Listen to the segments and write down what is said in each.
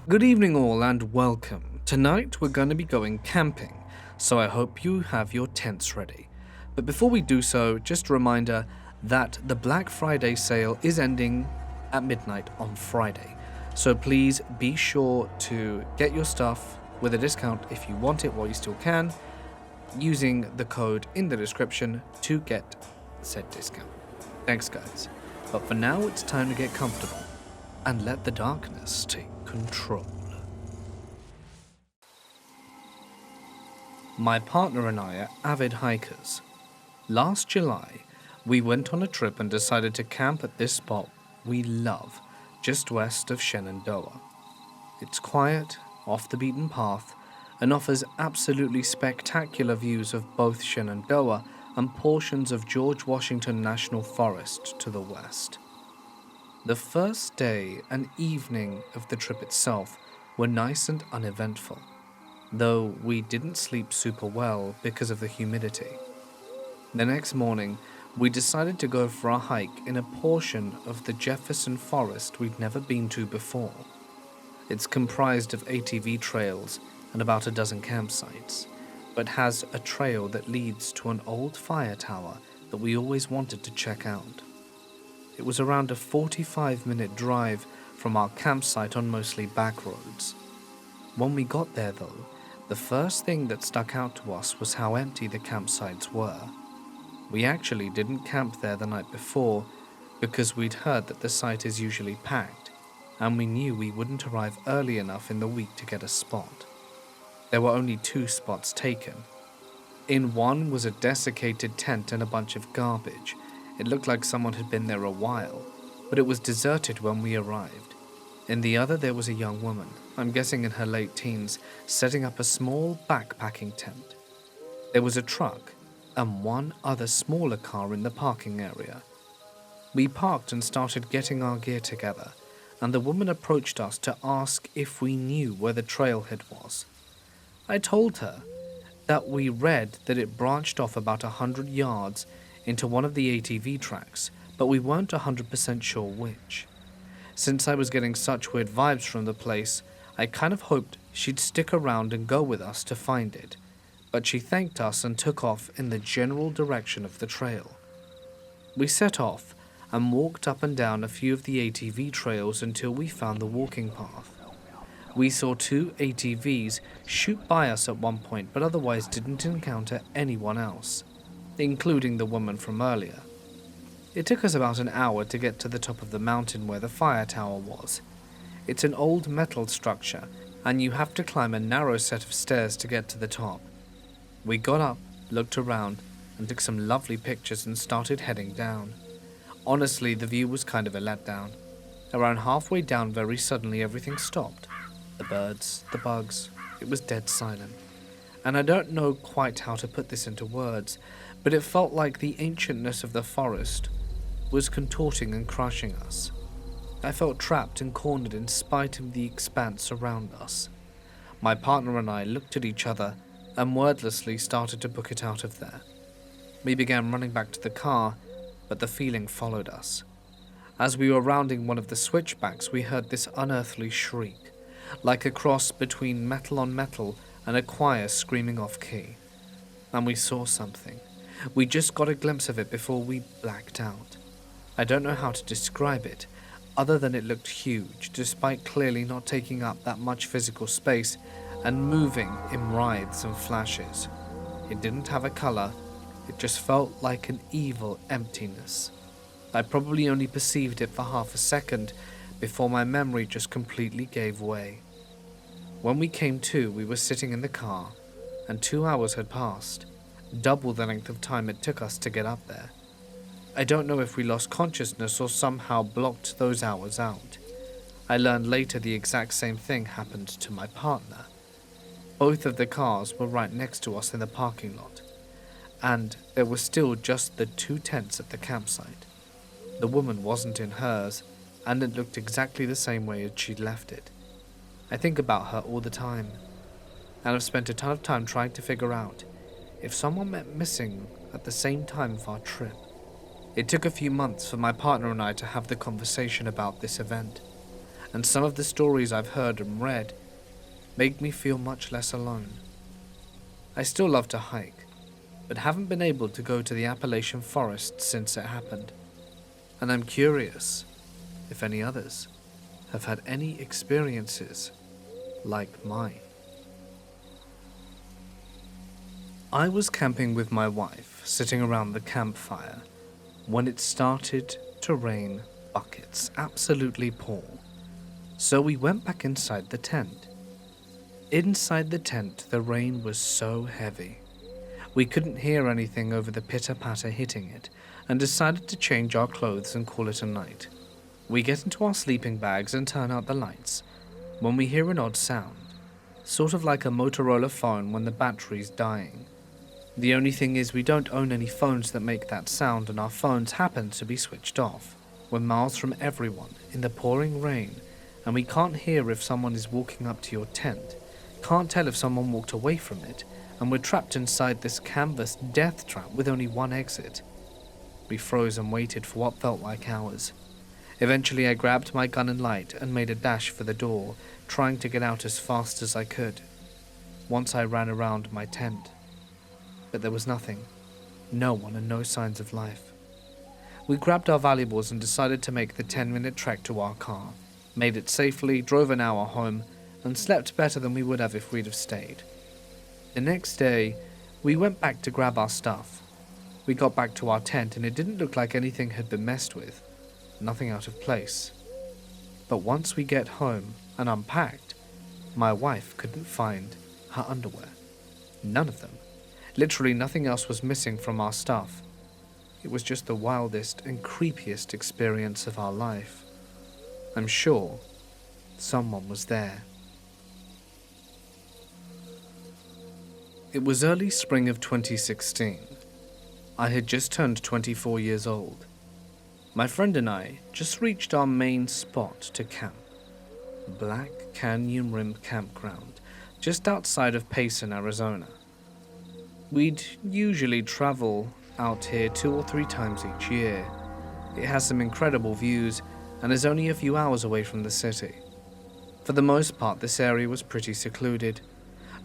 Good evening, all, and welcome. Tonight we're going to be going camping, so I hope you have your tents ready. But before we do so, just a reminder that the Black Friday sale is ending at midnight on Friday. So please be sure to get your stuff with a discount if you want it while you still can, using the code in the description to get said discount. Thanks, guys. But for now, it's time to get comfortable and let the darkness take control. My partner and I are avid hikers. Last July, we went on a trip and decided to camp at this spot we love, just west of Shenandoah. It's quiet, off the beaten path, and offers absolutely spectacular views of both Shenandoah and portions of George Washington National Forest to the west. The first day and evening of the trip itself were nice and uneventful, though we didn't sleep super well because of the humidity. The next morning, we decided to go for a hike in a portion of the Jefferson Forest we'd never been to before. It's comprised of ATV trails and about a dozen campsites, but has a trail that leads to an old fire tower that we always wanted to check out. It was around a 45-minute drive from our campsite on mostly back roads. When we got there though, the first thing that stuck out to us was how empty the campsites were. We actually didn't camp there the night before because we'd heard that the site is usually packed, and we knew we wouldn't arrive early enough in the week to get a spot. There were only 2 spots taken. In one was a desiccated tent and a bunch of garbage. It looked like someone had been there a while, but it was deserted when we arrived. In the other there was a young woman, I'm guessing in her late teens, setting up a small backpacking tent. There was a truck and one other smaller car in the parking area. We parked and started getting our gear together, and the woman approached us to ask if we knew where the trailhead was. I told her that we read that it branched off about 100 yards into one of the ATV tracks, but we weren't 100% sure which. Since I was getting such weird vibes from the place, I kind of hoped she'd stick around and go with us to find it, but she thanked us and took off in the general direction of the trail. We set off and walked up and down a few of the ATV trails until we found the walking path. We saw 2 ATVs shoot by us at one point, but otherwise didn't encounter anyone else, including the woman from earlier. It took us about an hour to get to the top of the mountain where the fire tower was. It's an old metal structure, and you have to climb a narrow set of stairs to get to the top. We got up, looked around, and took some lovely pictures and started heading down. Honestly, the view was kind of a letdown. Around halfway down, very suddenly everything stopped. The birds, the bugs, it was dead silent. And I don't know quite how to put this into words, but it felt like the ancientness of the forest was contorting and crushing us. I felt trapped and cornered in spite of the expanse around us. My partner and I looked at each other and wordlessly started to book it out of there. We began running back to the car, but the feeling followed us. As we were rounding one of the switchbacks, we heard this unearthly shriek, like a cross between metal on metal and a choir screaming off key. And we saw something. We just got a glimpse of it before we blacked out. I don't know how to describe it, other than it looked huge, despite clearly not taking up that much physical space and moving in writhes and flashes. It didn't have a color, it just felt like an evil emptiness. I probably only perceived it for half a second before my memory just completely gave way. When we came to, we were sitting in the car, and 2 hours had passed, double the length of time it took us to get up there. I don't know if we lost consciousness or somehow blocked those hours out. I learned later the exact same thing happened to my partner. Both of the cars were right next to us in the parking lot, and there were still just the 2 tents at the campsite. The woman wasn't in hers, and it looked exactly the same way as she'd left it. I think about her all the time, and I've spent a ton of time trying to figure out if someone went missing at the same time of our trip. It took a few months for my partner and I to have the conversation about this event, and some of the stories I've heard and read make me feel much less alone. I still love to hike, but haven't been able to go to the Appalachian forest since it happened, and I'm curious if any others have had any experiences like mine. I was camping with my wife, sitting around the campfire, when it started to rain buckets, absolutely pour. So we went back inside the tent. Inside the tent, the rain was so heavy. We couldn't hear anything over the pitter-patter hitting it, and decided to change our clothes and call it a night. We get into our sleeping bags and turn out the lights, when we hear an odd sound, sort of like a Motorola phone when the battery's dying. The only thing is we don't own any phones that make that sound, and our phones happen to be switched off. We're miles from everyone, in the pouring rain, and we can't hear if someone is walking up to your tent, can't tell if someone walked away from it, and we're trapped inside this canvas death trap with only one exit. We froze and waited for what felt like hours. Eventually I grabbed my gun and light and made a dash for the door, trying to get out as fast as I could. Once I ran around my tent, but there was nothing, no one and no signs of life. We grabbed our valuables and decided to make the 10-minute trek to our car, made it safely, drove an hour home, and slept better than we would have if we'd have stayed. The next day, we went back to grab our stuff. We got back to our tent and it didn't look like anything had been messed with, nothing out of place. But once we get home and unpacked, my wife couldn't find her underwear. None of them. Literally nothing else was missing from our stuff. It was just the wildest and creepiest experience of our life. I'm sure someone was there. It was early spring of 2016. I had just turned 24 years old. My friend and I just reached our main spot to camp, Black Canyon Rim Campground, just outside of Payson, Arizona. We'd usually travel out here 2 or 3 times each year. It has some incredible views and is only a few hours away from the city. For the most part, this area was pretty secluded.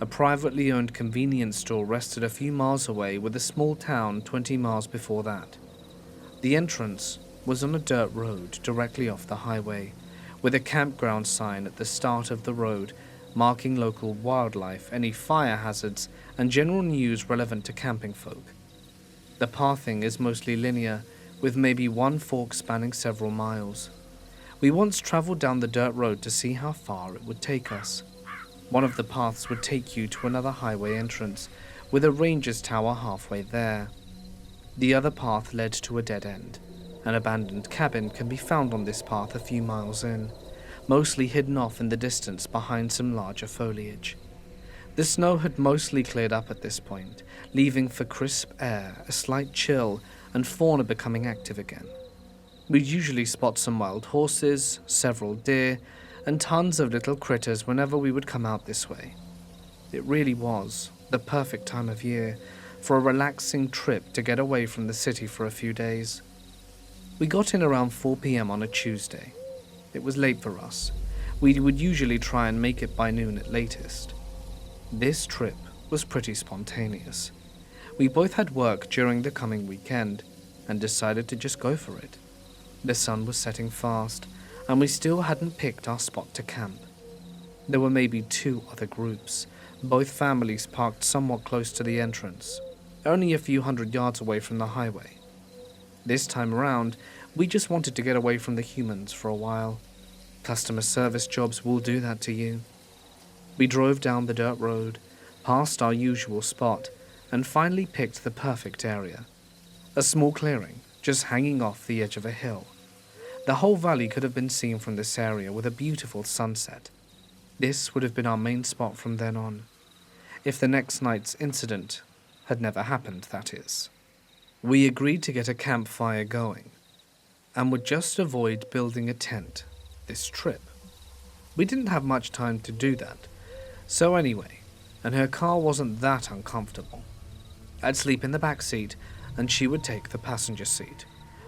A privately owned convenience store rested a few miles away, with a small town 20 miles before that. The entrance was on a dirt road directly off the highway, with a campground sign at the start of the road marking local wildlife, any fire hazards, and general news relevant to camping folk. The pathing is mostly linear, with maybe one fork spanning several miles. We once traveled down the dirt road to see how far it would take us. One of the paths would take you to another highway entrance, with a ranger's tower halfway there. The other path led to a dead end. An abandoned cabin can be found on this path a few miles in, mostly hidden off in the distance behind some larger foliage. The snow had mostly cleared up at this point, leaving for crisp air, a slight chill, and fauna becoming active again. We'd usually spot some wild horses, several deer, and tons of little critters whenever we would come out this way. It really was the perfect time of year for a relaxing trip to get away from the city for a few days. We got in around 4 p.m. on a Tuesday. It was late for us. We would usually try and make it by noon at latest. This trip was pretty spontaneous. We both had work during the coming weekend and decided to just go for it. The sun was setting fast, and we still hadn't picked our spot to camp. There were maybe 2 other groups, both families parked somewhat close to the entrance, only a few hundred yards away from the highway. This time around, we just wanted to get away from the humans for a while. Customer service jobs will do that to you. We drove down the dirt road, past our usual spot, and finally picked the perfect area. A small clearing, just hanging off the edge of a hill. The whole valley could have been seen from this area with a beautiful sunset. This would have been our main spot from then on. If the next night's incident had never happened, that is. We agreed to get a campfire going, and would just avoid building a tent this trip. We didn't have much time to do that, so anyway, and her car wasn't that uncomfortable. I'd sleep in the back seat, and she would take the passenger seat,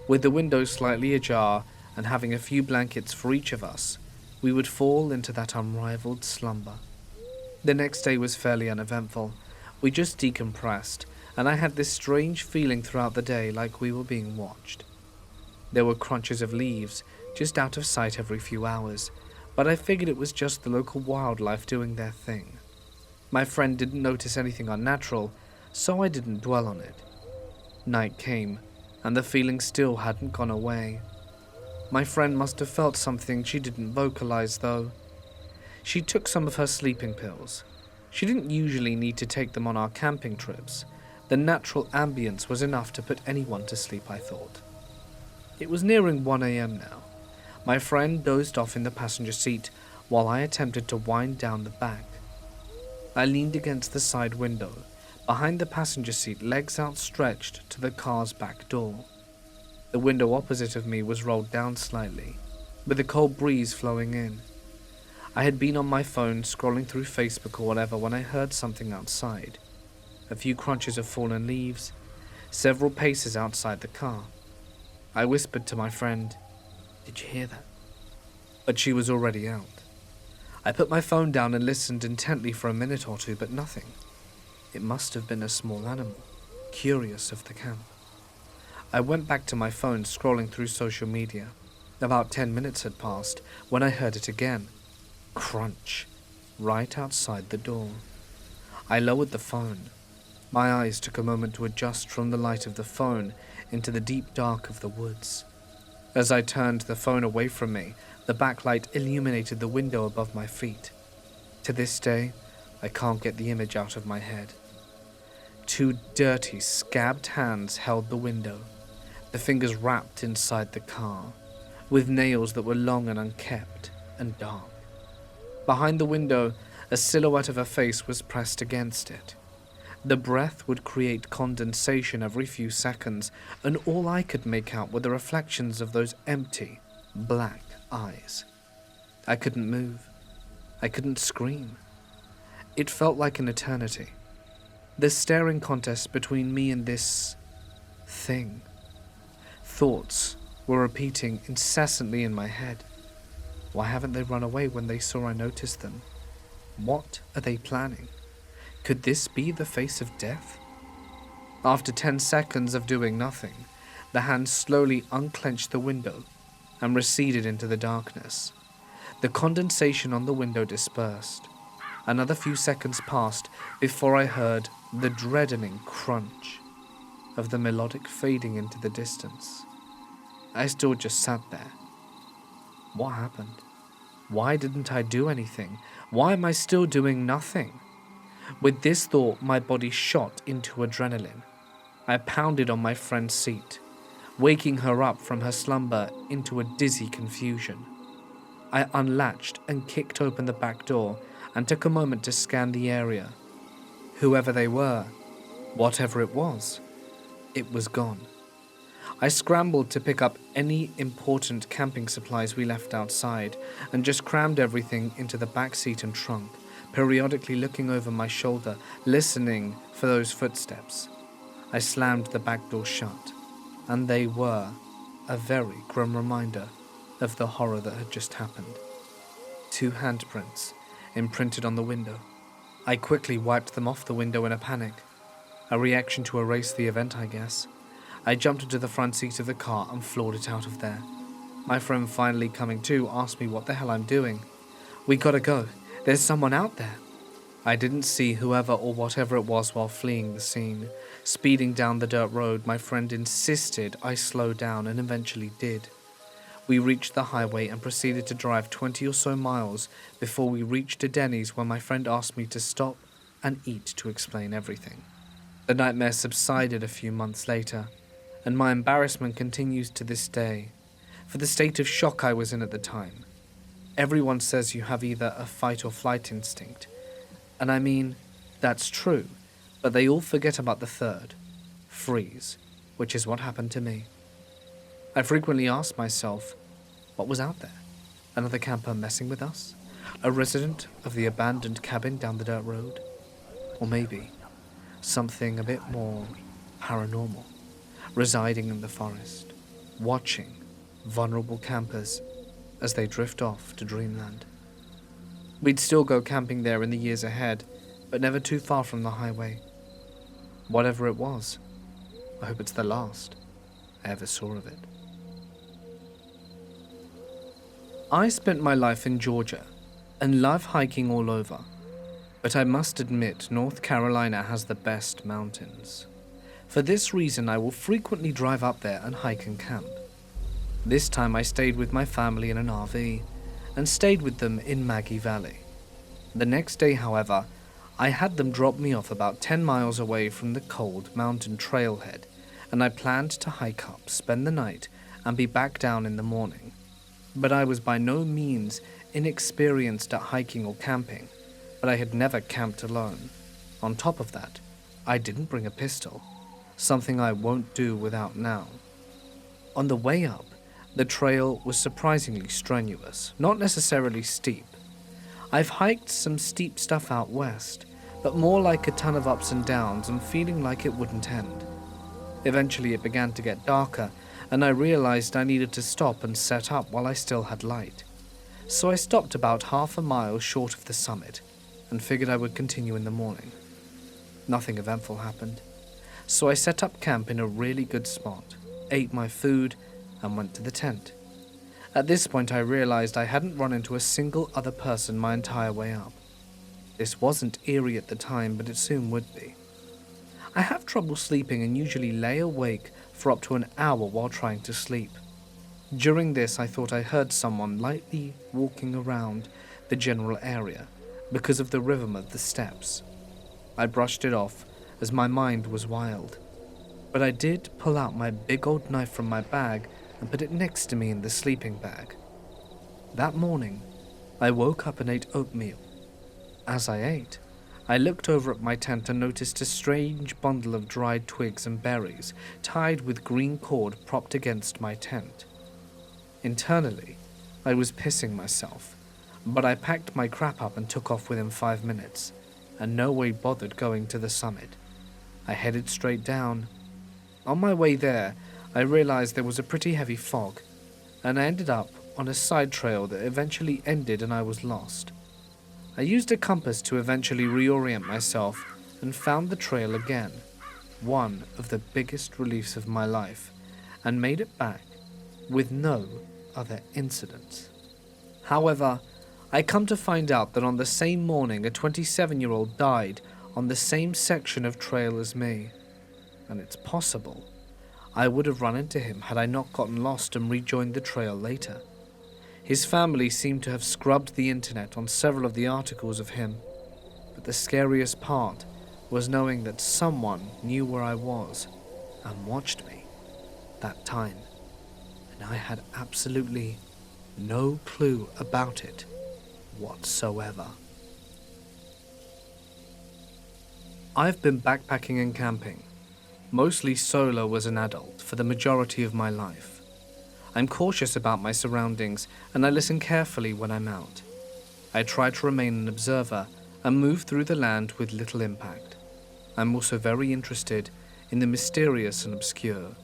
with the windows slightly ajar and having a few blankets for each of us, we would fall into that unrivaled slumber. The next day was fairly uneventful. We just decompressed, and I had this strange feeling throughout the day like we were being watched. There were crunches of leaves just out of sight every few hours, but I figured it was just the local wildlife doing their thing. My friend didn't notice anything unnatural, so I didn't dwell on it. Night came, and the feeling still hadn't gone away. My friend must have felt something she didn't vocalize, though. She took some of her sleeping pills. She didn't usually need to take them on our camping trips. The natural ambience was enough to put anyone to sleep, I thought. It was nearing 1 a.m. now. My friend dozed off in the passenger seat while I attempted to wind down the back. I leaned against the side window, behind the passenger seat, legs outstretched to the car's back door. The window opposite of me was rolled down slightly, with a cold breeze flowing in. I had been on my phone scrolling through Facebook or whatever when I heard something outside. A few crunches of fallen leaves, several paces outside the car. I whispered to my friend, "Did you hear that?" But she was already out. I put my phone down and listened intently for a minute or two, but nothing. It must have been a small animal, curious of the camp. I went back to my phone, scrolling through social media. About 10 minutes had passed when I heard it again. Crunch, right outside the door. I lowered the phone. My eyes took a moment to adjust from the light of the phone into the deep dark of the woods. As I turned the phone away from me, the backlight illuminated the window above my feet. To this day, I can't get the image out of my head. Two dirty, scabbed hands held the window, the fingers wrapped inside the car, with nails that were long and unkempt and dark. Behind the window, a silhouette of a face was pressed against it. The breath would create condensation every few seconds, and all I could make out were the reflections of those empty, black eyes. I couldn't move. I couldn't scream. It felt like an eternity. The staring contest between me and this thing. Thoughts were repeating incessantly in my head. Why haven't they run away when they saw I noticed them? What are they planning? Could this be the face of death? After 10 seconds of doing nothing, the hand slowly unclenched the window and receded into the darkness. The condensation on the window dispersed. Another few seconds passed before I heard the deadening crunch of the melodic fading into the distance. I still just sat there. What happened? Why didn't I do anything? Why am I still doing nothing? With this thought, my body shot into adrenaline. I pounded on my friend's seat, waking her up from her slumber into a dizzy confusion. I unlatched and kicked open the back door and took a moment to scan the area. Whoever they were, whatever it was gone. I scrambled to pick up any important camping supplies we left outside and just crammed everything into the back seat and trunk, periodically looking over my shoulder, listening for those footsteps. I slammed the back door shut, and they were a very grim reminder of the horror that had just happened. 2 handprints imprinted on the window. I quickly wiped them off the window in a panic. A reaction to erase the event, I guess. I jumped into the front seat of the car and floored it out of there. My friend, finally coming to, asked me what the hell I'm doing. "We gotta go. There's someone out there." I didn't see whoever or whatever it was while fleeing the scene. Speeding down the dirt road, my friend insisted I slow down and eventually did. We reached the highway and proceeded to drive 20 or so miles before we reached a Denny's where my friend asked me to stop and eat to explain everything. The nightmare subsided a few months later, and my embarrassment continues to this day, for the state of shock I was in at the time. Everyone says you have either a fight or flight instinct, and I mean, that's true, but they all forget about the third, freeze, which is what happened to me. I frequently ask myself, what was out there? Another camper messing with us? A resident of the abandoned cabin down the dirt road? Or maybe something a bit more paranormal, residing in the forest, watching vulnerable campers as they drift off to dreamland. We'd still go camping there in the years ahead, but never too far from the highway. Whatever it was, I hope it's the last I ever saw of it. I spent my life in Georgia and love hiking all over, but I must admit North Carolina has the best mountains. For this reason, I will frequently drive up there and hike and camp. This time I stayed with my family in an RV and stayed with them in Maggie Valley. The next day, however, I had them drop me off about 10 miles away from the cold mountain trailhead, and I planned to hike up, spend the night, and be back down in the morning. But I was by no means inexperienced at hiking or camping, but I had never camped alone. On top of that, I didn't bring a pistol, something I won't do without now. On the way up, the trail was surprisingly strenuous, not necessarily steep. I've hiked some steep stuff out west, but more like a ton of ups and downs and feeling like it wouldn't end. Eventually it began to get darker, and I realized I needed to stop and set up while I still had light. So I stopped about half a mile short of the summit and figured I would continue in the morning. Nothing eventful happened, so I set up camp in a really good spot, ate my food, and went to the tent. At this point I realized I hadn't run into a single other person my entire way up. This wasn't eerie at the time, but it soon would be. I have trouble sleeping and usually lay awake for up to an hour while trying to sleep. During this, I thought I heard someone lightly walking around the general area because of the rhythm of the steps. I brushed it off as my mind was wild, but I did pull out my big old knife from my bag and put it next to me in the sleeping bag. That morning, I woke up and ate oatmeal. As I ate, I looked over at my tent and noticed a strange bundle of dried twigs and berries tied with green cord propped against my tent. Internally, I was pissing myself, but I packed my crap up and took off within 5 minutes, and no way bothered going to the summit. I headed straight down. On my way there, I realized there was a pretty heavy fog, and I ended up on a side trail that eventually ended and I was lost. I used a compass to eventually reorient myself and found the trail again, one of the biggest reliefs of my life, and made it back with no other incidents. However, I come to find out that on the same morning a 27-year-old died on the same section of trail as me, and it's possible I would have run into him had I not gotten lost and rejoined the trail later. His family seemed to have scrubbed the internet on several of the articles of him, but the scariest part was knowing that someone knew where I was and watched me that time, and I had absolutely no clue about it whatsoever. I've been backpacking and camping, mostly solo as an adult, for the majority of my life. I'm cautious about my surroundings, and I listen carefully when I'm out. I try to remain an observer and move through the land with little impact. I'm also very interested in the mysterious and obscure,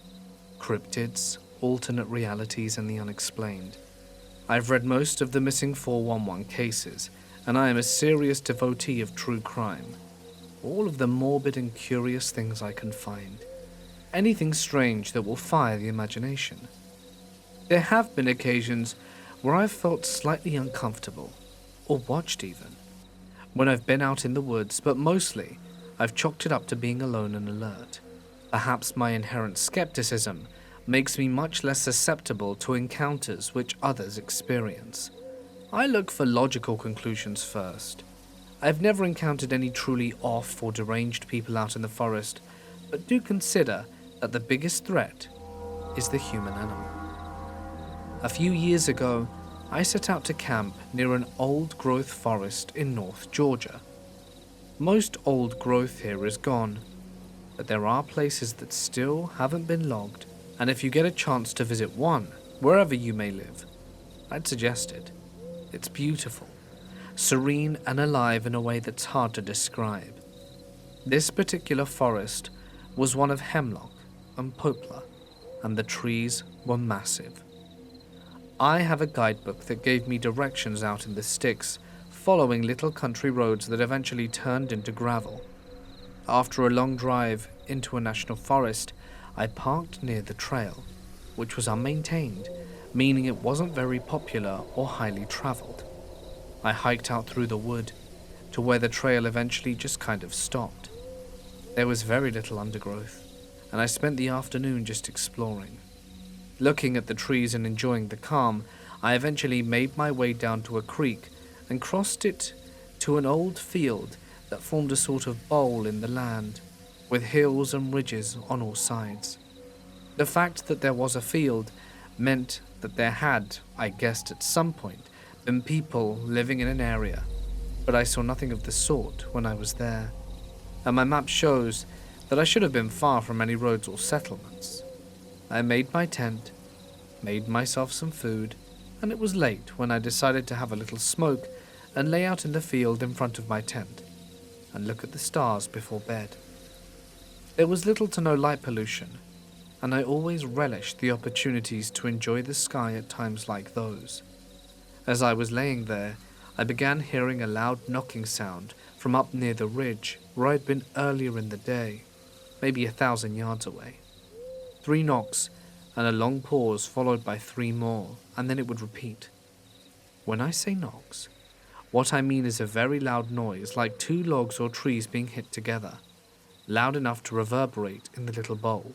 cryptids, alternate realities, and the unexplained. I've read most of the missing 411 cases, and I am a serious devotee of true crime. All of the morbid and curious things I can find. Anything strange that will fire the imagination. There have been occasions where I've felt slightly uncomfortable, or watched even, when I've been out in the woods, but mostly I've chalked it up to being alone and alert. Perhaps my inherent skepticism makes me much less susceptible to encounters which others experience. I look for logical conclusions first. I've never encountered any truly off or deranged people out in the forest, but do consider that the biggest threat is the human animal. A few years ago, I set out to camp near an old-growth forest in North Georgia. Most old growth here is gone, but there are places that still haven't been logged, and if you get a chance to visit one, wherever you may live, I'd suggest it. It's beautiful, serene and alive in a way that's hard to describe. This particular forest was one of hemlock and poplar, and the trees were massive. I have a guidebook that gave me directions out in the sticks, following little country roads that eventually turned into gravel. After a long drive into a national forest, I parked near the trail, which was unmaintained, meaning it wasn't very popular or highly traveled. I hiked out through the wood to where the trail eventually just kind of stopped. There was very little undergrowth, and I spent the afternoon just exploring. Looking at the trees and enjoying the calm, I eventually made my way down to a creek and crossed it to an old field that formed a sort of bowl in the land, with hills and ridges on all sides. The fact that there was a field meant that there had, I guessed at some point, been people living in an area, but I saw nothing of the sort when I was there, and my map shows that I should have been far from any roads or settlements. I made my tent, made myself some food, and it was late when I decided to have a little smoke and lay out in the field in front of my tent and look at the stars before bed. There was little to no light pollution, and I always relished the opportunities to enjoy the sky at times like those. As I was laying there, I began hearing a loud knocking sound from up near the ridge where I'd been earlier in the day, maybe 1,000 yards away. 3 knocks and a long pause followed by 3 more, and then it would repeat. When I say knocks, what I mean is a very loud noise like 2 logs or trees being hit together, loud enough to reverberate in the little bowl,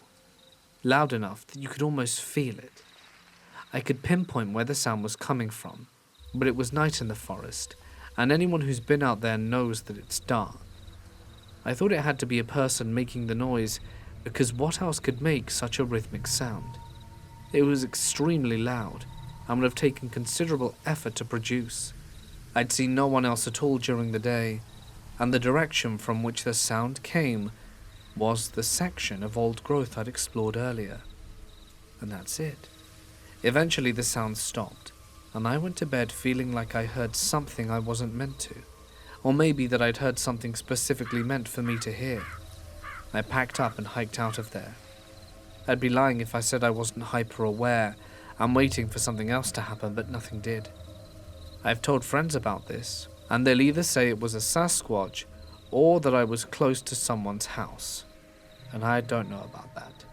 loud enough that you could almost feel it. I could pinpoint where the sound was coming from, but it was night in the forest, and anyone who's been out there knows that it's dark. I thought it had to be a person making the noise, because what else could make such a rhythmic sound? It was extremely loud, and would have taken considerable effort to produce. I'd seen no one else at all during the day, and the direction from which the sound came was the section of old growth I'd explored earlier. And that's it. Eventually the sound stopped, and I went to bed feeling like I heard something I wasn't meant to, or maybe that I'd heard something specifically meant for me to hear. I packed up and hiked out of there. I'd be lying if I said I wasn't hyper-aware and waiting for something else to happen, but nothing did. I've told friends about this, and they'll either say it was a Sasquatch or that I was close to someone's house, and I don't know about that.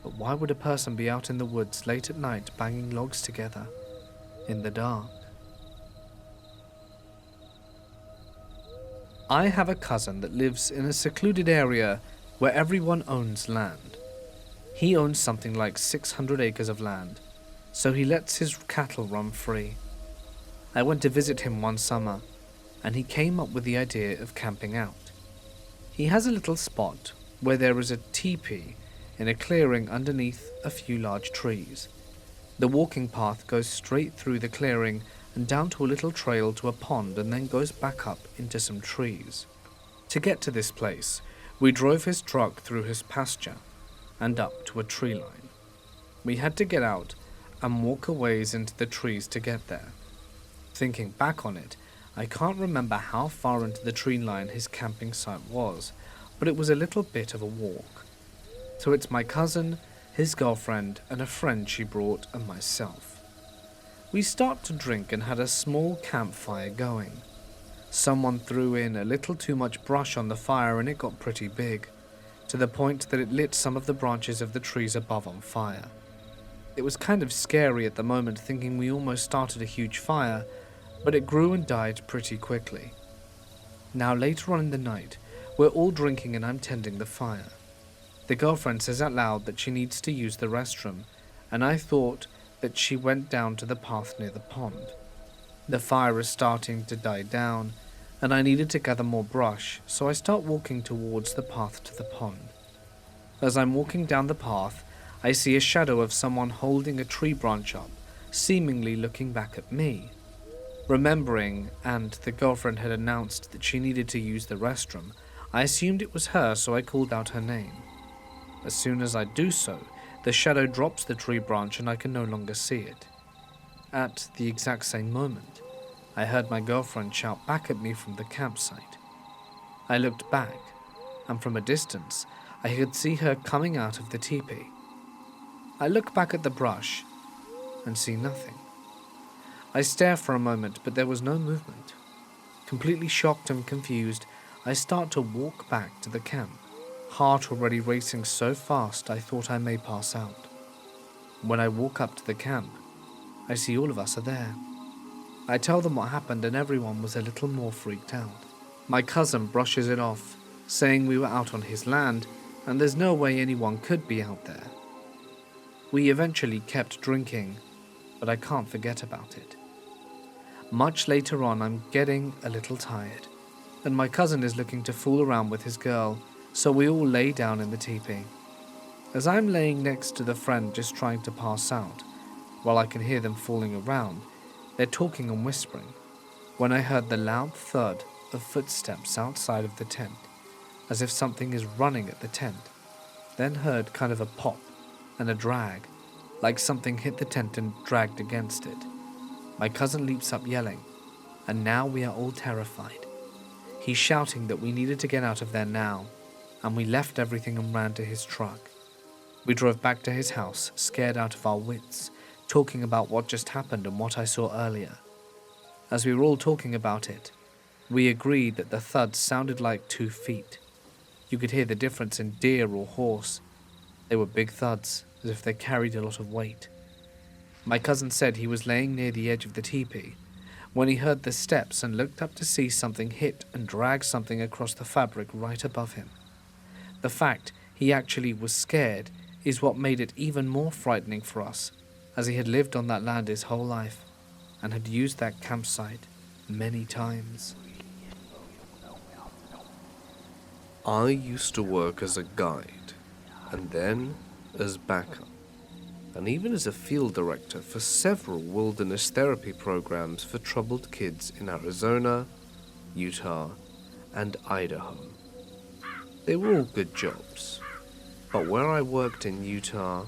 But why would a person be out in the woods late at night banging logs together in the dark? I have a cousin that lives in a secluded area where everyone owns land. He owns something like 600 acres of land, so he lets his cattle run free. I went to visit him one summer, and he came up with the idea of camping out. He has a little spot where there is a teepee in a clearing underneath a few large trees. The walking path goes straight through the clearing and down to a little trail to a pond, and then goes back up into some trees. To get to this place, we drove his truck through his pasture and up to a tree line. We had to get out and walk a ways into the trees to get there. Thinking back on it, I can't remember how far into the tree line his camping site was, but it was a little bit of a walk. So it's my cousin, his girlfriend, and a friend she brought, and myself. We started to drink and had a small campfire going. Someone threw in a little too much brush on the fire and it got pretty big, to the point that it lit some of the branches of the trees above on fire. It was kind of scary at the moment, thinking we almost started a huge fire, but it grew and died pretty quickly. Now later on in the night, we're all drinking and I'm tending the fire. The girlfriend says out loud that she needs to use the restroom, and I thought that she went down to the path near the pond. The fire is starting to die down, and I needed to gather more brush, so I start walking towards the path to the pond. As I'm walking down the path, I see a shadow of someone holding a tree branch up, seemingly looking back at me. Remembering, and the girlfriend had announced that she needed to use the restroom, I assumed it was her, so I called out her name. As soon as I do so, the shadow drops the tree branch and I can no longer see it. At the exact same moment, I heard my girlfriend shout back at me from the campsite. I looked back, and from a distance, I could see her coming out of the teepee. I look back at the brush and see nothing. I stare for a moment, but there was no movement. Completely shocked and confused, I start to walk back to the camp, heart already racing so fast I thought I may pass out. When I walk up to the camp, I see all of us are there. I tell them what happened and everyone was a little more freaked out. My cousin brushes it off, saying we were out on his land and there's no way anyone could be out there. We eventually kept drinking, but I can't forget about it. Much later on, I'm getting a little tired, and my cousin is looking to fool around with his girl, so we all lay down in the teepee. As I'm laying next to the friend just trying to pass out, while I can hear them fooling around, they're talking and whispering, when I heard the loud thud of footsteps outside of the tent, as if something is running at the tent, then heard kind of a pop and a drag, like something hit the tent and dragged against it. My cousin leaps up yelling, and now we are all terrified. He's shouting that we needed to get out of there now, and we left everything and ran to his truck. We drove back to his house, scared out of our wits, talking about what just happened and what I saw earlier. As we were all talking about it, we agreed that the thuds sounded like 2 feet. You could hear the difference in deer or horse. They were big thuds, as if they carried a lot of weight. My cousin said he was laying near the edge of the teepee when he heard the steps and looked up to see something hit and drag something across the fabric right above him. The fact he actually was scared is what made it even more frightening for us, as he had lived on that land his whole life and had used that campsite many times. I used to work as a guide, and then as backup, and even as a field director for several wilderness therapy programs for troubled kids in Arizona, Utah, and Idaho. They were all good jobs, but where I worked in Utah,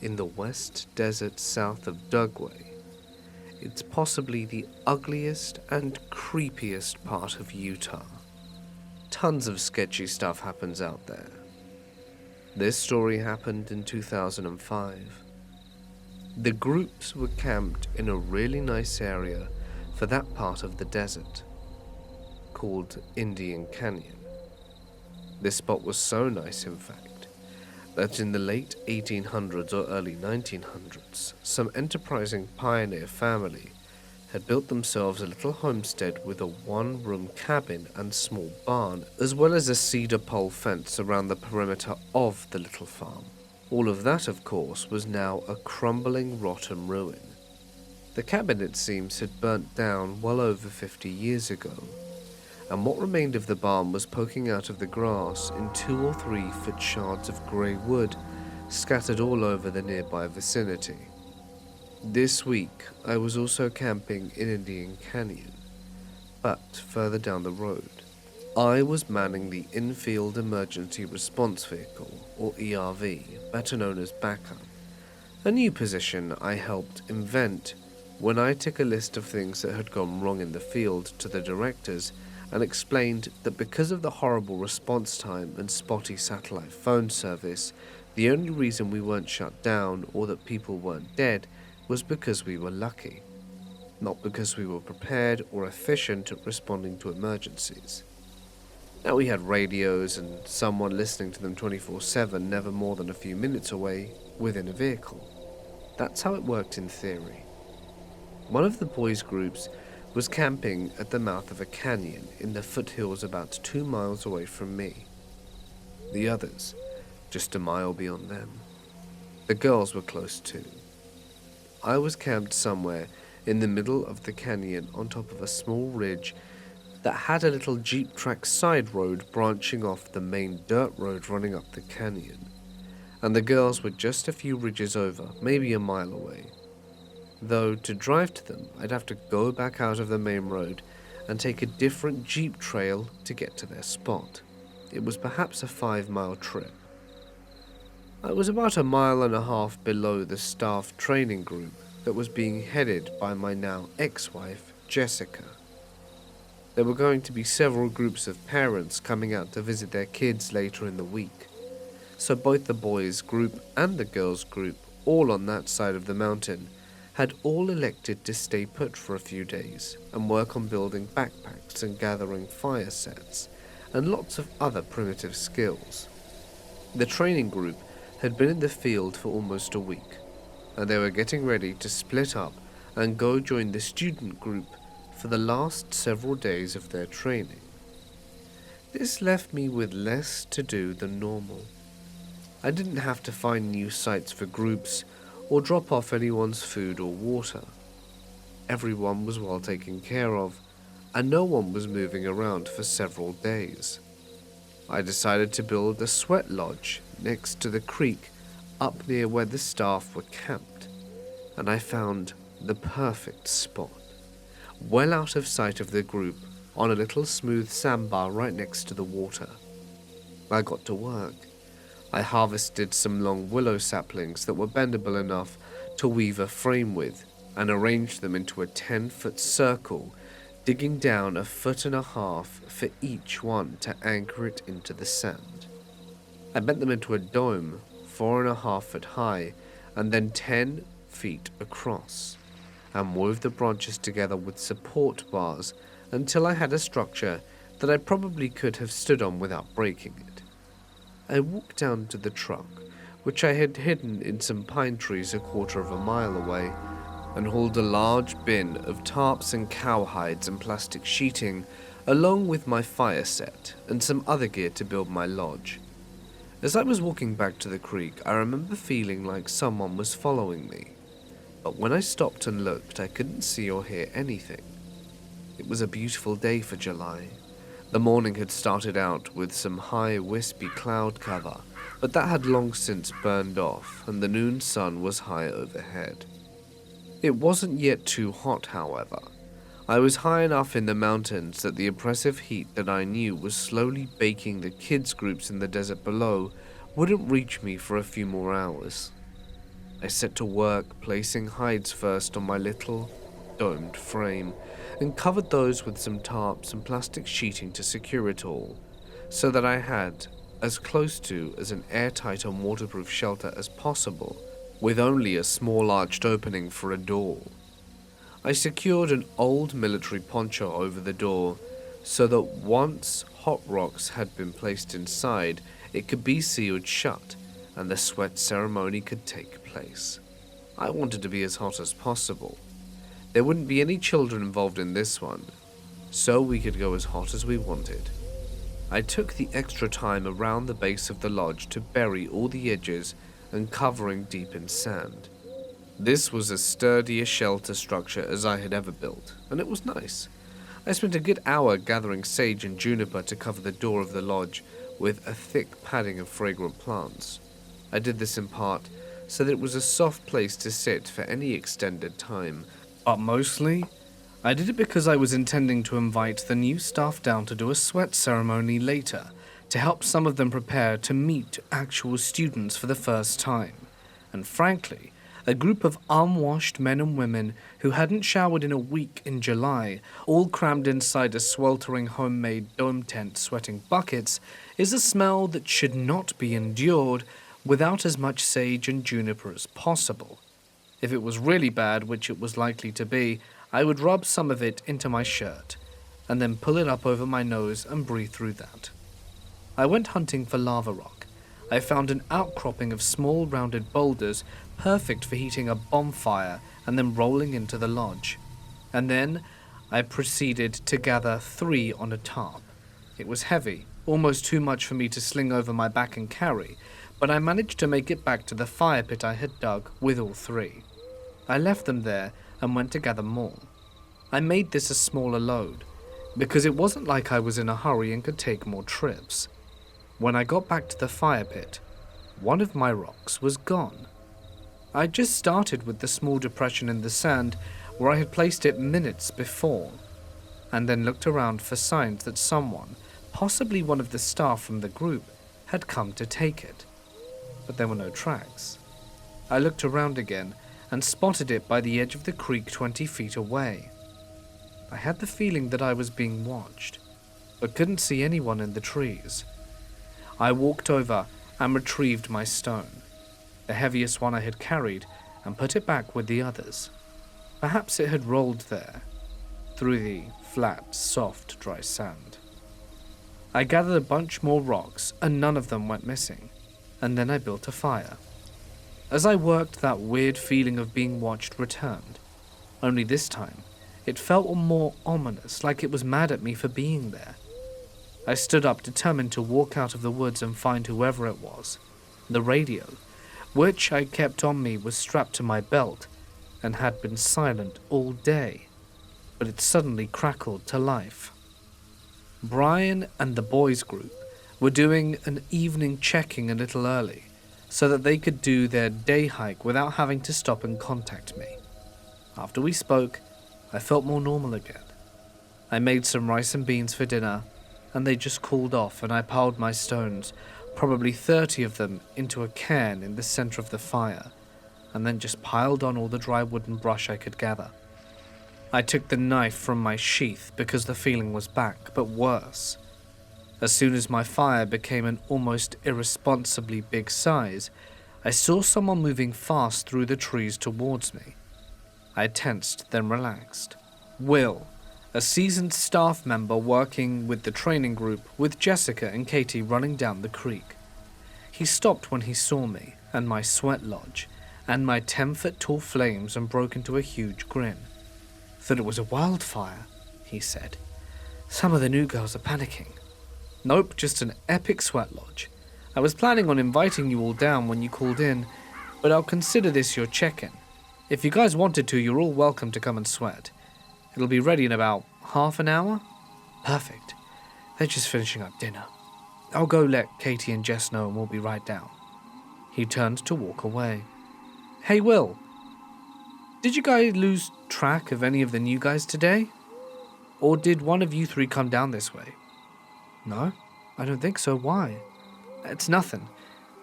in the West Desert south of Dugway, it's possibly the ugliest and creepiest part of Utah. Tons of sketchy stuff happens out there. This story happened in 2005. The groups were camped in a really nice area for that part of the desert, called Indian Canyon. This spot was so nice, in fact, that in the late 1800s or early 1900s, some enterprising pioneer family had built themselves a little homestead with a one-room cabin and small barn, as well as a cedar pole fence around the perimeter of the little farm. All of that, of course, was now a crumbling, rotten ruin. The cabin, it seems, had burnt down well over 50 years ago, and what remained of the barn was poking out of the grass in 2 or 3 foot shards of grey wood scattered all over the nearby vicinity. This week, I was also camping in Indian Canyon, but further down the road. I was manning the Infield Emergency Response Vehicle, or ERV, better known as backup, a new position I helped invent when I took a list of things that had gone wrong in the field to the directors and explained that because of the horrible response time and spotty satellite phone service, the only reason we weren't shut down or that people weren't dead was because we were lucky, not because we were prepared or efficient at responding to emergencies. Now we had radios and someone listening to them 24/7, never more than a few minutes away within a vehicle. That's how it worked in theory. One of the boys' groups was camping at the mouth of a canyon in the foothills about 2 miles away from me. The others, just a mile beyond them. The girls were close too. I was camped somewhere in the middle of the canyon on top of a small ridge that had a little jeep track side road branching off the main dirt road running up the canyon, and the girls were just a few ridges over, maybe a mile away. Though to drive to them, I'd have to go back out of the main road and take a different jeep trail to get to their spot. It was perhaps a 5-mile trip. I was about 1.5 miles below the staff training group that was being headed by my now ex-wife, Jessica. There were going to be several groups of parents coming out to visit their kids later in the week, so both the boys' group and the girls' group, all on that side of the mountain, had all elected to stay put for a few days and work on building backpacks and gathering fire sets and lots of other primitive skills. The training group had been in the field for almost a week, and they were getting ready to split up and go join the student group for the last several days of their training. This left me with less to do than normal. I didn't have to find new sites for groups or drop off anyone's food or water. Everyone was well taken care of, and no one was moving around for several days. I decided to build a sweat lodge next to the creek up near where the staff were camped, and I found the perfect spot, well out of sight of the group on a little smooth sandbar right next to the water. I got to work. I harvested some long willow saplings that were bendable enough to weave a frame with and arranged them into a 10-foot circle, digging down 1.5 feet for each one to anchor it into the sand. I bent them into a dome 4.5 feet high and then 10 feet across, and wove the branches together with support bars until I had a structure that I probably could have stood on without breaking it. I walked down to the truck, which I had hidden in some pine trees 1/4 mile away, and hauled a large bin of tarps and cowhides and plastic sheeting, along with my fire set and some other gear to build my lodge. As I was walking back to the creek, I remember feeling like someone was following me, but when I stopped and looked, I couldn't see or hear anything. It was a beautiful day for July. The morning had started out with some high, wispy cloud cover, but that had long since burned off, and the noon sun was high overhead. It wasn't yet too hot, however. I was high enough in the mountains that the oppressive heat that I knew was slowly baking the kids' groups in the desert below wouldn't reach me for a few more hours. I set to work placing hides first on my little domed frame, and covered those with some tarps and plastic sheeting to secure it all, so that I had as close to as an airtight and waterproof shelter as possible, with only a small arched opening for a door. I secured an old military poncho over the door, so that once hot rocks had been placed inside, it could be sealed shut, and the sweat ceremony could take place. I wanted to be as hot as possible. There wouldn't be any children involved in this one, so we could go as hot as we wanted. I took the extra time around the base of the lodge to bury all the edges and covering deep in sand. This was as sturdy a shelter structure as I had ever built, and it was nice. I spent a good hour gathering sage and juniper to cover the door of the lodge with a thick padding of fragrant plants. I did this in part so that it was a soft place to sit for any extended time, But mostly, I did it because I was intending to invite the new staff down to do a sweat ceremony later to help some of them prepare to meet actual students for the first time. And frankly, a group of unwashed men and women who hadn't showered in a week in July, all crammed inside a sweltering homemade dome tent sweating buckets, is a smell that should not be endured without as much sage and juniper as possible. If it was really bad, which it was likely to be, I would rub some of it into my shirt, and then pull it up over my nose and breathe through that. I went hunting for lava rock. I found an outcropping of small rounded boulders, perfect for heating a bonfire and then rolling into the lodge. And then I proceeded to gather 3 on a tarp. It was heavy, almost too much for me to sling over my back and carry, but I managed to make it back to the fire pit I had dug with all 3. I left them there and went to gather more. I made this a smaller load, because it wasn't like I was in a hurry and could take more trips. When I got back to the fire pit, one of my rocks was gone. I just started with the small depression in the sand where I had placed it minutes before, and then looked around for signs that someone, possibly one of the staff from the group, had come to take it. But there were no tracks. I looked around again and spotted it by the edge of the creek 20 feet away. I had the feeling that I was being watched, but couldn't see anyone in the trees. I walked over and retrieved my stone, the heaviest one I had carried, and put it back with the others. Perhaps it had rolled there, through the flat, soft, dry sand. I gathered a bunch more rocks, and none of them went missing, and then I built a fire. As I worked, that weird feeling of being watched returned, only this time it felt more ominous, like it was mad at me for being there. I stood up, determined to walk out of the woods and find whoever it was. The radio, which I kept on me, was strapped to my belt and had been silent all day, but it suddenly crackled to life. Brian and the boys group were doing an evening checking a little early so that they could do their day hike without having to stop and contact me. After we spoke, I felt more normal again. I made some rice and beans for dinner, and they just cooled off, and I piled my stones, probably 30 of them, into a cairn in the center of the fire, and then just piled on all the dry wood and brush I could gather. I took the knife from my sheath because the feeling was back, but worse. As soon as my fire became an almost irresponsibly big size, I saw someone moving fast through the trees towards me. I tensed, then relaxed. Will, a seasoned staff member working with the training group, with Jessica and Katie running down the creek. He stopped when he saw me and my sweat lodge and my 10-foot-tall flames and broke into a huge grin. "Thought it was a wildfire," he said. "Some of the new girls are panicking." "Nope, just an epic sweat lodge. I was planning on inviting you all down when you called in, but I'll consider this your check-in. If you guys wanted to, you're all welcome to come and sweat. It'll be ready in about half an hour?" "Perfect. They're just finishing up dinner. I'll go let Katie and Jess know and we'll be right down." He turned to walk away. "Hey, Will. Did you guys lose track of any of the new guys today? Or did one of you three come down this way?" "No, I don't think so. Why?" "It's nothing.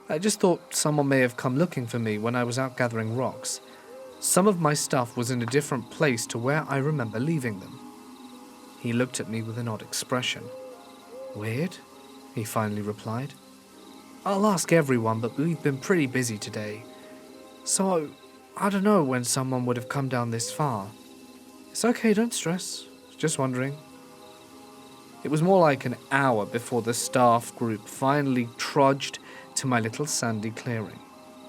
I just thought someone may have come looking for me when I was out gathering rocks. Some of my stuff was in a different place to where I remember leaving them." He looked at me with an odd expression. "Weird," he finally replied. "I'll ask everyone, but we've been pretty busy today. So, I don't know when someone would have come down this far." "It's okay, don't stress. Just wondering." It was more like an hour before the staff group finally trudged to my little sandy clearing.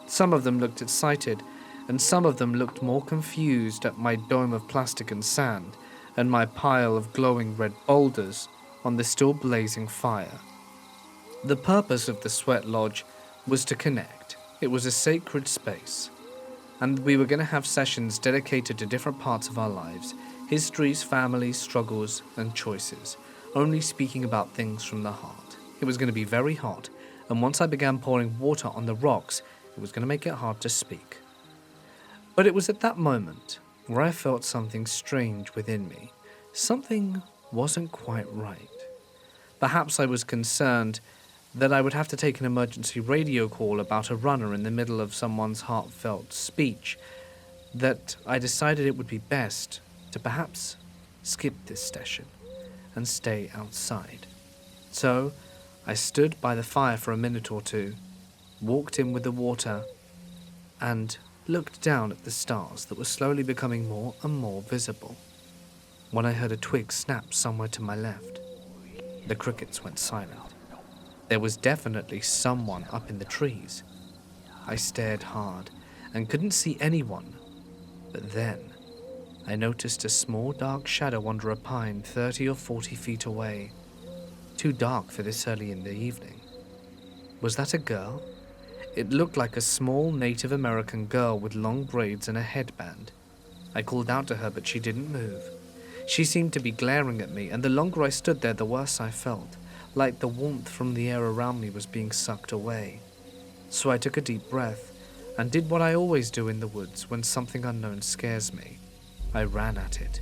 Some of them looked excited, and some of them looked more confused at my dome of plastic and sand and my pile of glowing red boulders on the still blazing fire. The purpose of the sweat lodge was to connect. It was a sacred space, and we were going to have sessions dedicated to different parts of our lives, histories, families, struggles, and choices, only speaking about things from the heart. It was going to be very hot, and once I began pouring water on the rocks, it was going to make it hard to speak. But it was at that moment where I felt something strange within me. Something wasn't quite right. Perhaps I was concerned that I would have to take an emergency radio call about a runner in the middle of someone's heartfelt speech, that I decided it would be best to perhaps skip this session and stay outside. So I stood by the fire for a minute or two, walked in with the water, and looked down at the stars that were slowly becoming more and more visible, when I heard a twig snap somewhere to my left. The crickets went silent. There was definitely someone up in the trees. I stared hard and couldn't see anyone, but then I noticed a small dark shadow under a pine 30 or 40 feet away. Too dark for this early in the evening. Was that a girl? It looked like a small Native American girl with long braids and a headband. I called out to her, but she didn't move. She seemed to be glaring at me, and the longer I stood there, the worse I felt, like the warmth from the air around me was being sucked away. So I took a deep breath and did what I always do in the woods when something unknown scares me. I ran at it.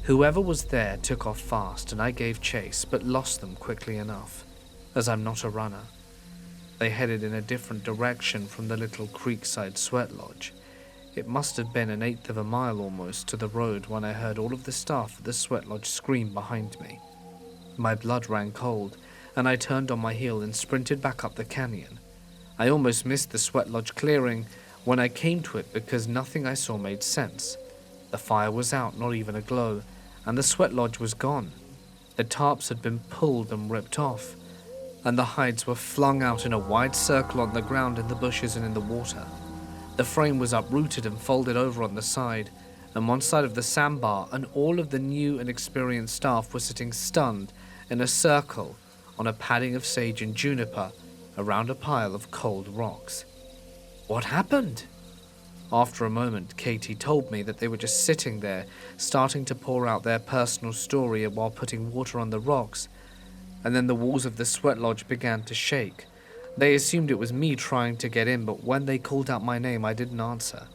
Whoever was there took off fast, and I gave chase, but lost them quickly enough, as I'm not a runner. They headed in a different direction from the little creekside sweat lodge. It must have been an eighth of a mile almost to the road when I heard all of the staff at the sweat lodge scream behind me. My blood ran cold, and I turned on my heel and sprinted back up the canyon. I almost missed the sweat lodge clearing when I came to it because nothing I saw made sense. The fire was out, not even a glow, and the sweat lodge was gone. The tarps had been pulled and ripped off, and the hides were flung out in a wide circle on the ground, in the bushes and in the water. The frame was uprooted and folded over on the side, and one side of the sandbar, and all of the new and experienced staff were sitting stunned in a circle on a padding of sage and juniper around a pile of cold rocks. What happened? After a moment, Katie told me that they were just sitting there, starting to pour out their personal story while putting water on the rocks, and then the walls of the sweat lodge began to shake. They assumed it was me trying to get in, but when they called out my name, I didn't answer.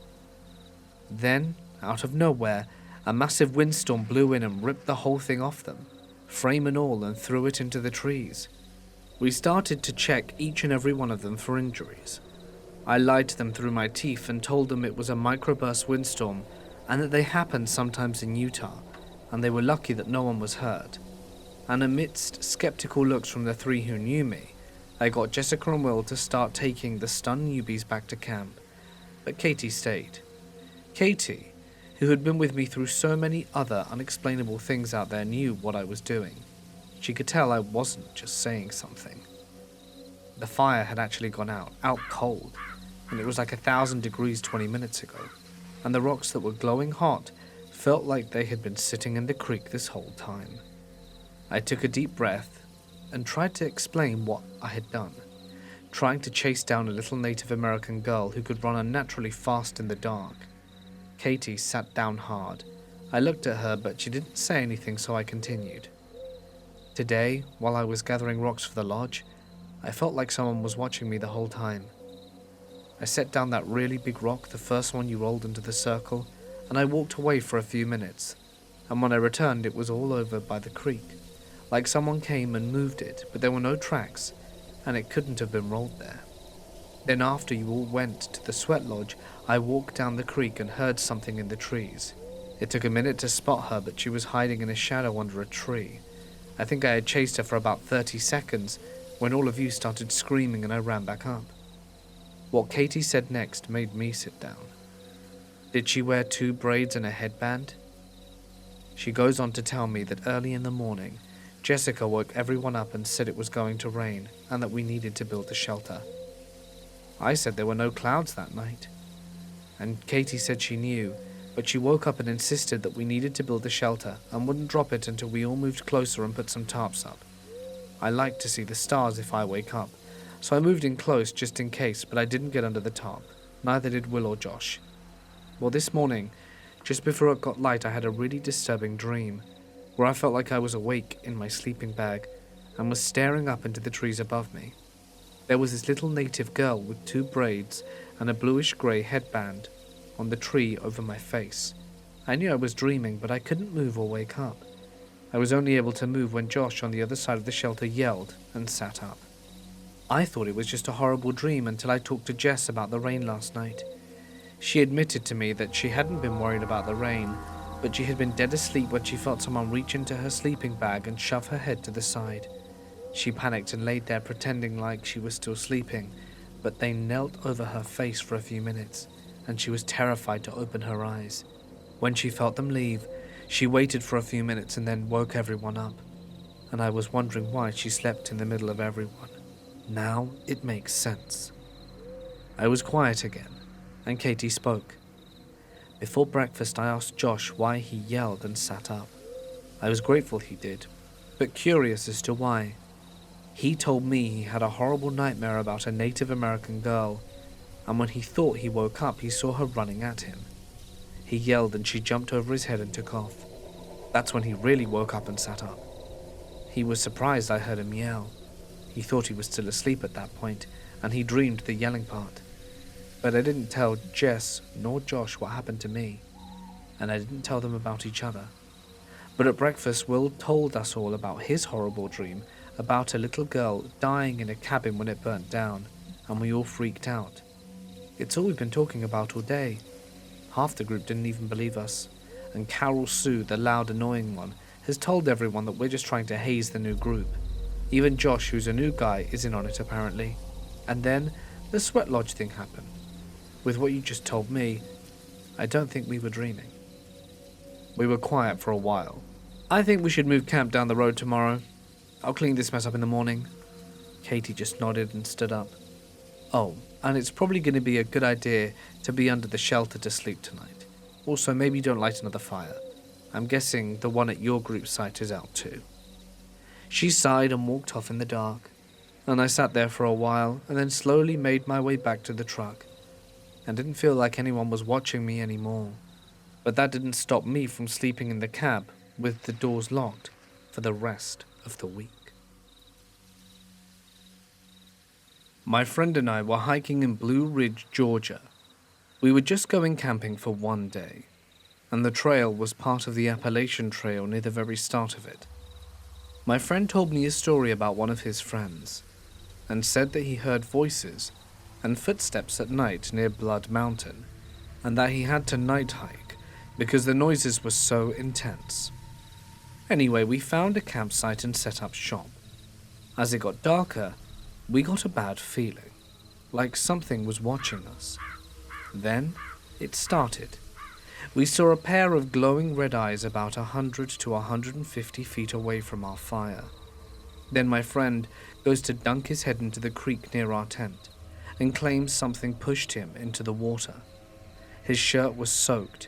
Then, out of nowhere, a massive windstorm blew in and ripped the whole thing off them, frame and all, and threw it into the trees. We started to check each and every one of them for injuries. I lied to them through my teeth and told them it was a microburst windstorm and that they happened sometimes in Utah, and they were lucky that no one was hurt. And amidst skeptical looks from the three who knew me, I got Jessica and Will to start taking the stunned newbies back to camp, but Katie stayed. Katie, who had been with me through so many other unexplainable things out there, knew what I was doing. She could tell I wasn't just saying something. The fire had actually gone out cold, and it was like 1,000 degrees 20 minutes ago, and the rocks that were glowing hot felt like they had been sitting in the creek this whole time. I took a deep breath and tried to explain what I had done, trying to chase down a little Native American girl who could run unnaturally fast in the dark. Katie sat down hard. I looked at her, but she didn't say anything, so I continued. Today, while I was gathering rocks for the lodge, I felt like someone was watching me the whole time. I set down that really big rock, the first one you rolled into the circle, and I walked away for a few minutes, and when I returned it was all over by the creek, like someone came and moved it, but there were no tracks, and it couldn't have been rolled there. Then after you all went to the sweat lodge, I walked down the creek and heard something in the trees. It took a minute to spot her, but she was hiding in a shadow under a tree. I think I had chased her for about 30 seconds, when all of you started screaming and I ran back up. What Katie said next made me sit down. Did she wear 2 braids and a headband? She goes on to tell me that early in the morning, Jessica woke everyone up and said it was going to rain and that we needed to build a shelter. I said there were no clouds that night. And Katie said she knew, but she woke up and insisted that we needed to build a shelter and wouldn't drop it until we all moved closer and put some tarps up. I like to see the stars if I wake up, so I moved in close just in case, but I didn't get under the tarp. Neither did Will or Josh. Well, this morning, just before it got light, I had a really disturbing dream, where I felt like I was awake in my sleeping bag and was staring up into the trees above me. There was this little native girl with 2 braids and a bluish-grey headband on the tree over my face. I knew I was dreaming, but I couldn't move or wake up. I was only able to move when Josh on the other side of the shelter yelled and sat up. I thought it was just a horrible dream until I talked to Jess about the rain last night. She admitted to me that she hadn't been worried about the rain, but she had been dead asleep when she felt someone reach into her sleeping bag and shove her head to the side. She panicked and laid there pretending like she was still sleeping, but they knelt over her face for a few minutes, and she was terrified to open her eyes. When she felt them leave, she waited for a few minutes and then woke everyone up, and I was wondering why she slept in the middle of everyone. Now it makes sense. I was quiet again, and Katie spoke. Before breakfast, I asked Josh why he yelled and sat up. I was grateful he did, but curious as to why. He told me he had a horrible nightmare about a Native American girl, and when he thought he woke up, he saw her running at him. He yelled and she jumped over his head and took off. That's when he really woke up and sat up. He was surprised I heard him yell. He thought he was still asleep at that point, and he dreamed the yelling part. But I didn't tell Jess nor Josh what happened to me, and I didn't tell them about each other. But at breakfast, Will told us all about his horrible dream about a little girl dying in a cabin when it burnt down, and we all freaked out. It's all we've been talking about all day. Half the group didn't even believe us, and Carol Sue, the loud, annoying one, has told everyone that we're just trying to haze the new group. Even Josh, who's a new guy, is in on it apparently. And then the sweat lodge thing happened. With what you just told me, I don't think we were dreaming. We were quiet for a while. I think we should move camp down the road tomorrow. I'll clean this mess up in the morning. Katie just nodded and stood up. Oh, and it's probably going to be a good idea to be under the shelter to sleep tonight. Also, maybe don't light another fire. I'm guessing the one at your group site is out too. She sighed and walked off in the dark, and I sat there for a while and then slowly made my way back to the truck, and didn't feel like anyone was watching me anymore. But that didn't stop me from sleeping in the cab with the doors locked for the rest of the week. My friend and I were hiking in Blue Ridge, Georgia. We were just going camping for one day, and the trail was part of the Appalachian Trail near the very start of it. My friend told me a story about one of his friends, and said that he heard voices and footsteps at night near Blood Mountain, and that he had to night hike because the noises were so intense. Anyway, we found a campsite and set up shop. As it got darker, we got a bad feeling, like something was watching us. Then it started. We saw a pair of glowing red eyes about 100 to 150 feet away from our fire. Then my friend goes to dunk his head into the creek near our tent and claims something pushed him into the water. His shirt was soaked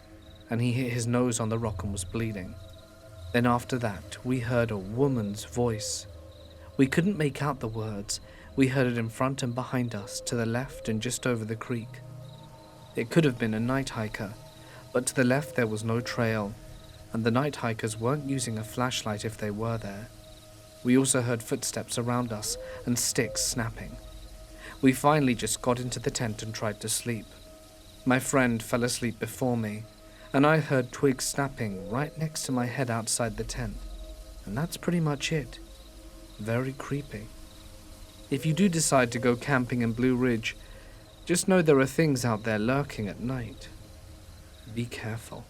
and he hit his nose on the rock and was bleeding. Then after that, we heard a woman's voice. We couldn't make out the words. We heard it in front and behind us, to the left and just over the creek. It could have been a night hiker, but to the left there was no trail, and the night hikers weren't using a flashlight if they were there. We also heard footsteps around us and sticks snapping. We finally just got into the tent and tried to sleep. My friend fell asleep before me, and I heard twigs snapping right next to my head outside the tent, and that's pretty much it. Very creepy. If you do decide to go camping in Blue Ridge, just know there are things out there lurking at night. Be careful.